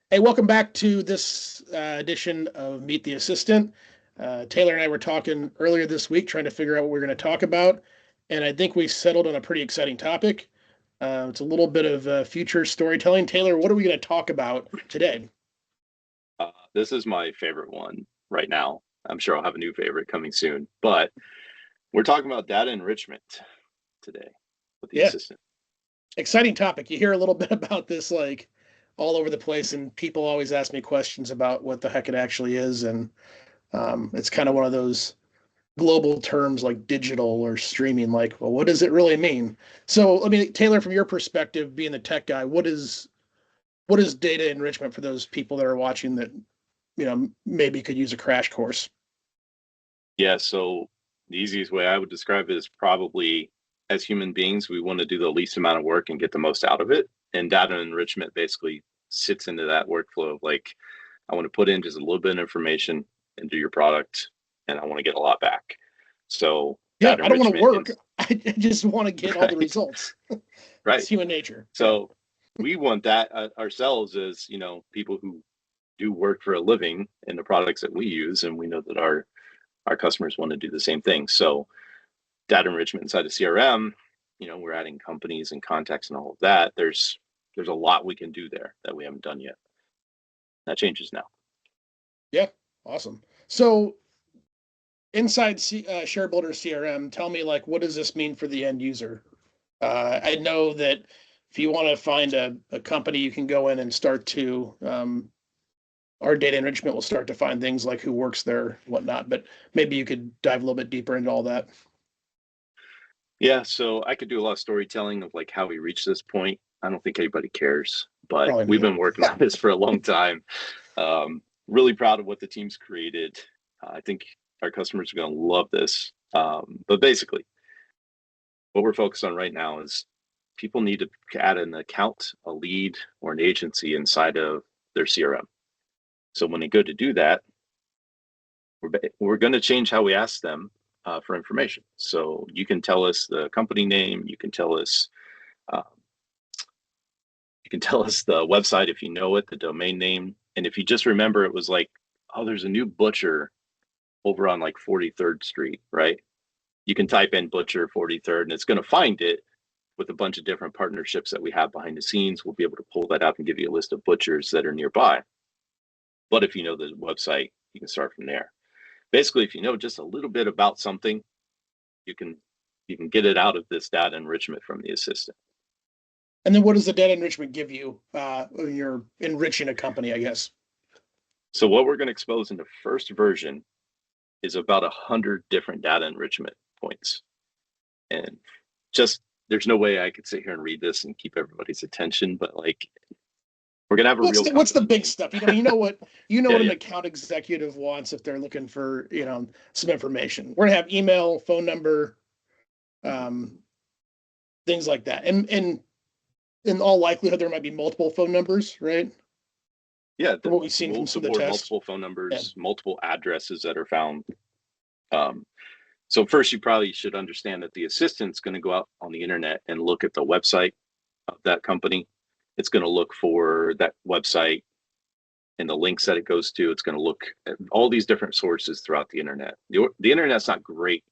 Hey, welcome back to this edition of Meet the Assistant. Taylor and I were talking earlier this week, trying to figure out what we're going to talk about, and I think we settled on a pretty exciting topic. It's a little bit of future storytelling. Taylor, what are we going to talk about today? This is my favorite one right now. I'm sure I'll have a new favorite coming soon, but we're talking about data enrichment today with the Yeah, assistant. exciting topic. You hear a little bit about this like all over the place, and people always ask me questions about what the heck it actually is, and it's kind of one of those global terms like digital or streaming. Like, well, what does it really mean? So, I mean, Taylor, from your perspective, being the tech guy, what is data enrichment for those people that are watching that maybe could use a crash course? Yeah, so the easiest way I would describe it is probably as human beings, we want to do the least amount of work and get the most out of it. And data enrichment basically sits into that workflow of like, I want to put in just a little bit of information into your product and I want to get a lot back. So Yeah, data I don't want to enrichment work. I just want to get all the right, results. It's right. human nature. Yeah. So we want that ourselves as, people who do work for a living in the products that we use, and we know that our customers want to do the same thing. So data enrichment inside of CRM, we're adding companies and contacts and all of that. There's a lot we can do there that we haven't done yet. That changes now. Yeah. Awesome. So inside ShareBuilder CRM, tell me like what does this mean for the end user? I know that if you want to find a company, you can go in and start to our data enrichment will start to find things like who works there, whatnot. But maybe you could dive a little bit deeper into all that. Yeah, so I could do a lot of storytelling of like how we reached this point. I don't think anybody cares, but Probably we've me. been working on this for a long time. Really proud of what the team's created. I think our customers are going to love this. But basically, what we're focused on right now is people need to add an account, a lead, or an agency inside of their CRM. So when they go to do that, we're going to change how we ask them for information. So you can tell us the company name, uh, you can tell us the website if you know it, the domain name, and if you just remember, it was like, oh, there's a new butcher over on like 43rd Street, right? You can type in butcher 43rd, and it's going to find it with a bunch of different partnerships that we have behind the scenes. We'll be able to pull that up and give you a list of butchers that are nearby. But if you know the website, you can start from there. Basically, if you know just a little bit about something, you can you can get it out of this data enrichment from the assistant. And then what does the data enrichment give you when you're enriching a company, I guess? So what we're going to expose in the first version is about 100 different data enrichment points. And just there's no way I could sit here and read this and keep everybody's attention, but like we're gonna have a What's real the company big name. stuff? You know Yeah, what an yeah. account executive wants if they're looking for some information. We're gonna have email, phone number, Mhm. um, things like that, and in all likelihood, there might be multiple phone numbers, right? Yeah, From what we've seen from we'll some of the support tests. multiple phone Yeah. numbers, multiple addresses that are found. Um, so first, you probably should understand that the assistant's going to go out on the internet and look at the website of that company. It's going to look for that website and the links that it goes to. It's going to look at all these different sources throughout the internet. The internet's not great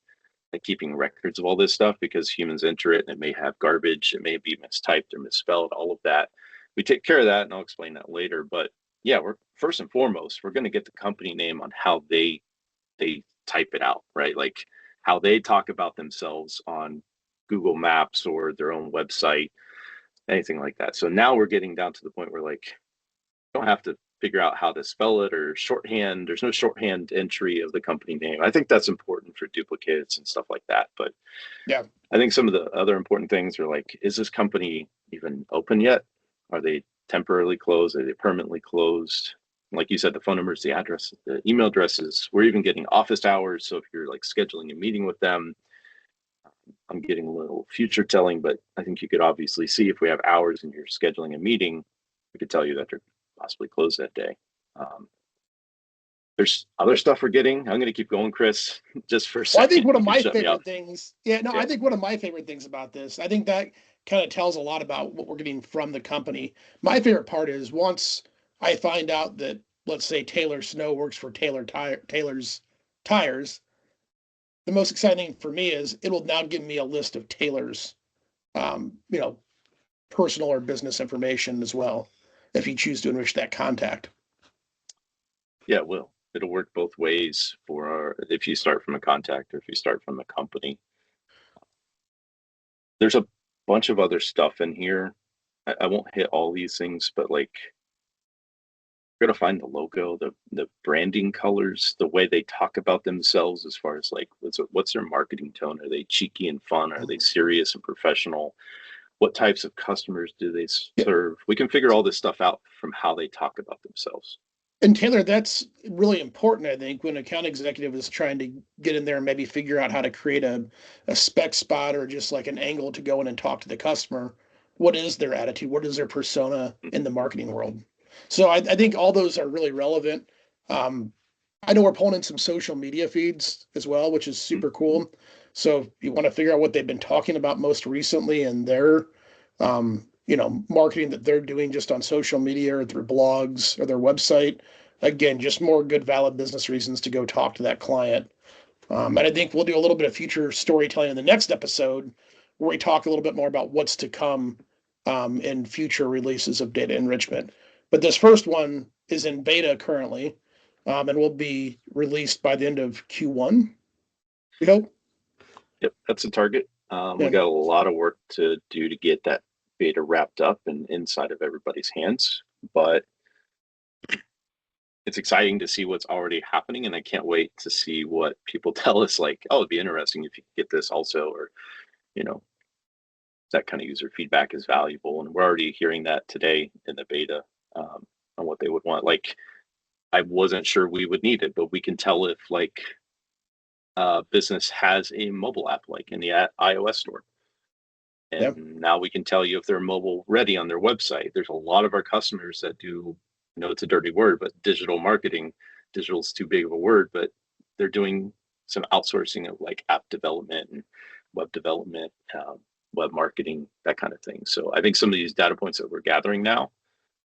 at keeping records of all this stuff because humans enter it and it may have garbage, it may be mistyped or misspelled, all of that. We take care of that, and I'll explain that later. But yeah, we're first and foremost, we're going to get the company name on how they type it out, right? Like how they talk about themselves on Google Maps or their own website, anything like that. So now we're getting down to the point where like don't have to figure out how to spell it or shorthand. There's no shorthand entry of the company name. I think that's important for duplicates and stuff like that. But Yeah. I think some of the other important things are like, is this company even open yet? Are they temporarily closed? Are they permanently closed? Like you said, the phone numbers, the address, the email addresses. We're even getting office hours. So if you're like scheduling a meeting with them, I'm getting a little future telling, but I think you could obviously see if we have hours and you're scheduling a meeting, we could tell you that they're possibly closed that day. Um, there's other stuff we're getting. I'm going to keep going, Chris, just for a Well, I think second. one You of can my shut me up. favorite things, yeah, no, I Yeah. think one of my favorite things about this, I think that kind of tells a lot about what we're getting from the company. My favorite part is once I find out that, let's say, Taylor Snow works for Taylor's Tires, the most exciting thing for me is it will now give me a list of Taylor's, you know, personal or business information as well, if you choose to enrich that contact. Yeah, it will. It'll work both ways for if you start from a contact or if you start from a company. There's a bunch of other stuff in here. I won't hit all these things, but like you're gonna find the logo, the branding colors, the way they talk about themselves as far as like what's their marketing tone? Are they cheeky and fun? Are they serious and professional? What types of customers do they Yeah. serve? We can figure all this stuff out from how they talk about themselves. And Taylor, that's really important, I think, when an account executive is trying to get in there and maybe figure out how to create a spec spot or just like an angle to go in and talk to the customer. What is their attitude? What is their persona in the marketing world? So I think all those are really relevant. Um, I know we're pulling in some social media feeds as well, which is super cool. So if you want to figure out what they've been talking about most recently and their marketing that they're doing just on social media or through blogs or their website, again, just more good, valid business reasons to go talk to that client. And I think we'll do a little bit of future storytelling in the next episode where we talk a little bit more about what's to come in future releases of data enrichment. But this first one is in beta currently, and will be released by the end of Q1, we hope. Yep, that's the target. We Yeah. got a lot of work to do to get that beta wrapped up and inside of everybody's hands, but it's exciting to see what's already happening, and I can't wait to see what people tell us. Like, oh, it'd be interesting if you could get this also, or you know, that kind of user feedback is valuable, and we're already hearing that today in the beta on what they would want. Like, I wasn't sure we would need it, but we can tell if like business has a mobile app, like in the iOS store. Yeah. And now we can tell you if they're mobile ready on their website. There's a lot of our customers that do, it's a dirty word, but digital marketing. Digital is too big of a word, but they're doing some outsourcing of like app development and web development, web marketing, that kind of thing. So I think some of these data points that we're gathering now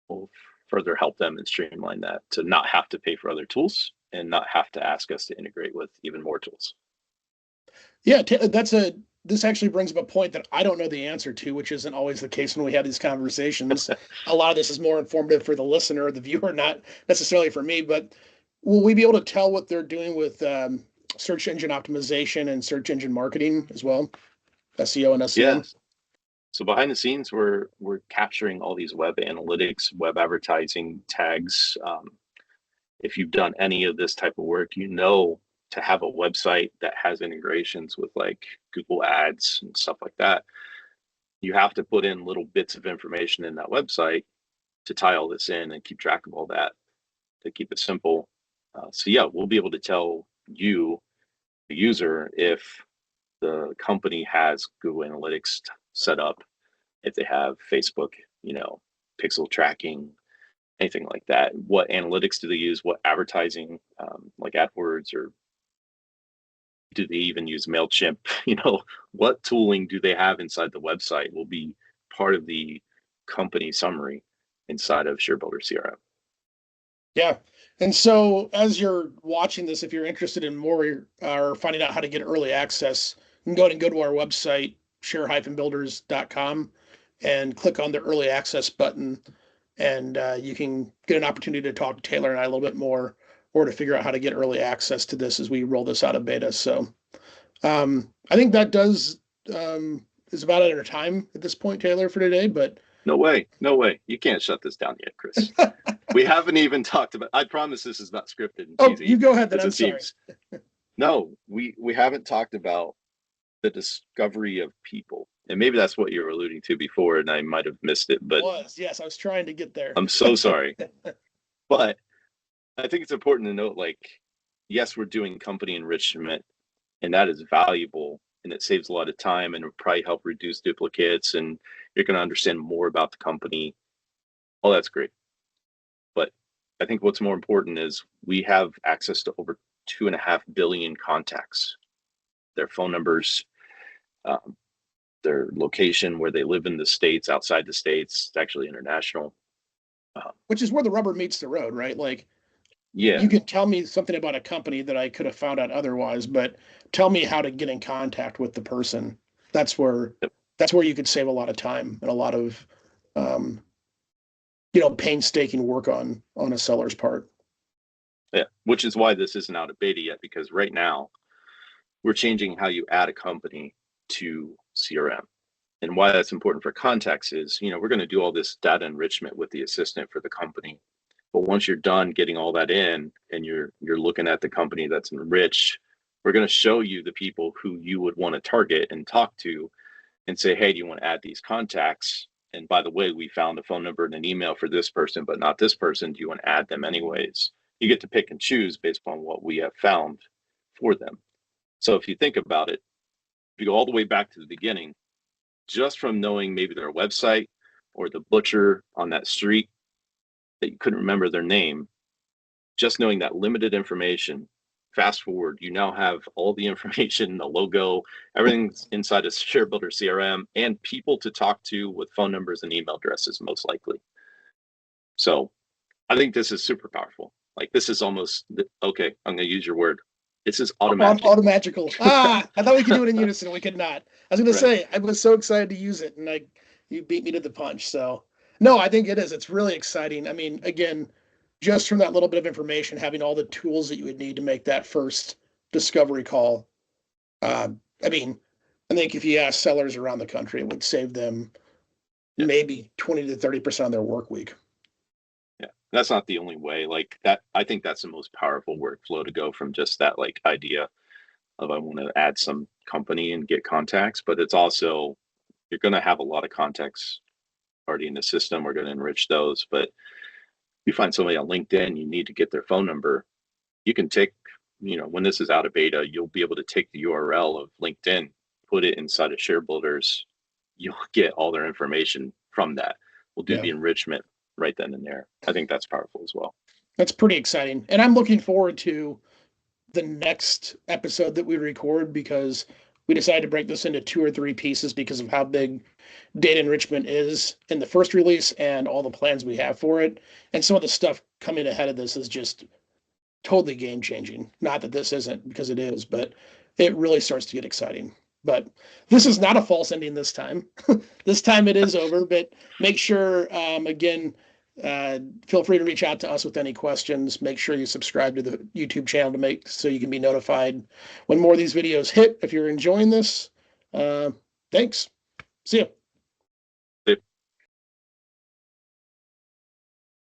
will further help them and streamline that to not have to pay for other tools and not have to ask us to integrate with even more tools. Yeah, this actually brings up a point that I don't know the answer to, which isn't always the case when we have these conversations. A lot of this is more informative for the listener or the viewer, not necessarily for me, but will we be able to tell what they're doing with search engine optimization and search engine marketing as well? SEO and SEM? Yes. So behind the scenes, we're capturing all these web analytics, web advertising tags. If you've done any of this type of work, to have a website that has integrations with like Google Ads and stuff like that, you have to put in little bits of information in that website to tie all this in and keep track of all that to keep it simple. So yeah, we'll be able to tell you, the user, if the company has Google Analytics set up, if they have Facebook, pixel tracking, anything like that. What analytics do they use? What advertising, like AdWords, or do they even use MailChimp? What tooling do they have inside the website will be part of the company summary inside of ShareBuilder CRM. Yeah. And so as you're watching this, if you're interested in more or finding out how to get early access, you can go to our website, share-builders.com, and click on the early access button. And you can get an opportunity to talk to Taylor and I a little bit more, or to figure out how to get early access to this as we roll this out of beta. So I think that is about out of time at this point, Taylor, for today. But No way. No way. You can't shut this down yet, Chris. We haven't even talked about, I promise this is not scripted and oh, cheesy. you go ahead then. It's I'm a sorry. teams. No, we haven't talked about the discovery of people. And maybe that's what you were alluding to before, and I might have missed it, but Yes, I was trying to get there. I'm so sorry. But I think it's important to note, like, yes, we're doing company enrichment, and that is valuable, and it saves a lot of time, and it'll probably help reduce duplicates, and you're going to understand more about the company. All that's great. But I think what's more important is we have access to over 2.5 billion contacts, their phone numbers, um, their location, where they live in the States, outside the States, it's actually international. Which is where the rubber meets the road, right? Like Yeah, you can tell me something about a company that I could have found out otherwise, but tell me how to get in contact with the person. That's where yep, that's where you could save a lot of time and a lot of um, painstaking work on a seller's part. yeah. Which is why this isn't out of beta yet, because right now we're changing how you add a company to CRM. And why that's important for context is, we're going to do all this data enrichment with the assistant for the company. But once you're done getting all that in and you're looking at the company that's enriched, we're going to show you the people who you would want to target and talk to and say, hey, do you want to add these contacts? And by the way, we found a phone number and an email for this person, but not this person. Do you want to add them anyways? You get to pick and choose based on what we have found for them. So if you think about it, if you go all the way back to the beginning, just from knowing maybe their website or the butcher on that street that you couldn't remember their name, just knowing that limited information, fast forward, you now have all the information, the logo, everything's inside of ShareBuilder CRM, and people to talk to with phone numbers and email addresses, most likely. So I think this is super powerful. Like this is almost, okay, I'm going to use your word. This is automatic. Automagical. I thought we could do it in unison. We could not. I was going to Right. say, I was so excited to use it, and you beat me to the punch. So, no, I think it is. It's really exciting. I mean, again, just from that little bit of information, having all the tools that you would need to make that first discovery call. Uh, I mean, I think if you ask sellers around the country, it would save them Yeah. maybe 20 to 30% of their work week. Yeah. That's not the only way. Like that, I think that's the most powerful workflow to go from just that like idea of I want to add some company and get contacts, but it's also you're going to have a lot of contacts already in the system. We're going to enrich those, but if you find somebody on LinkedIn, you need to get their phone number. You can take, when this is out of beta, you'll be able to take the URL of LinkedIn, put it inside of ShareBuilders. You'll get all their information from that. We'll do Yeah. the enrichment right then and there. I think that's powerful as well. That's pretty exciting. And I'm looking forward to the next episode that we record because we decided to break this into 2 or 3 pieces because of how big data enrichment is in the first release and all the plans we have for it. And some of the stuff coming ahead of this is just totally game changing. Not that this isn't, because it is, but it really starts to get exciting. But this is not a false ending this time. This time it is over, but make sure, again, feel free to reach out to us with any questions. Make sure you subscribe to the YouTube channel to make so you can be notified when more of these videos hit. If you're enjoying this, thanks. See you.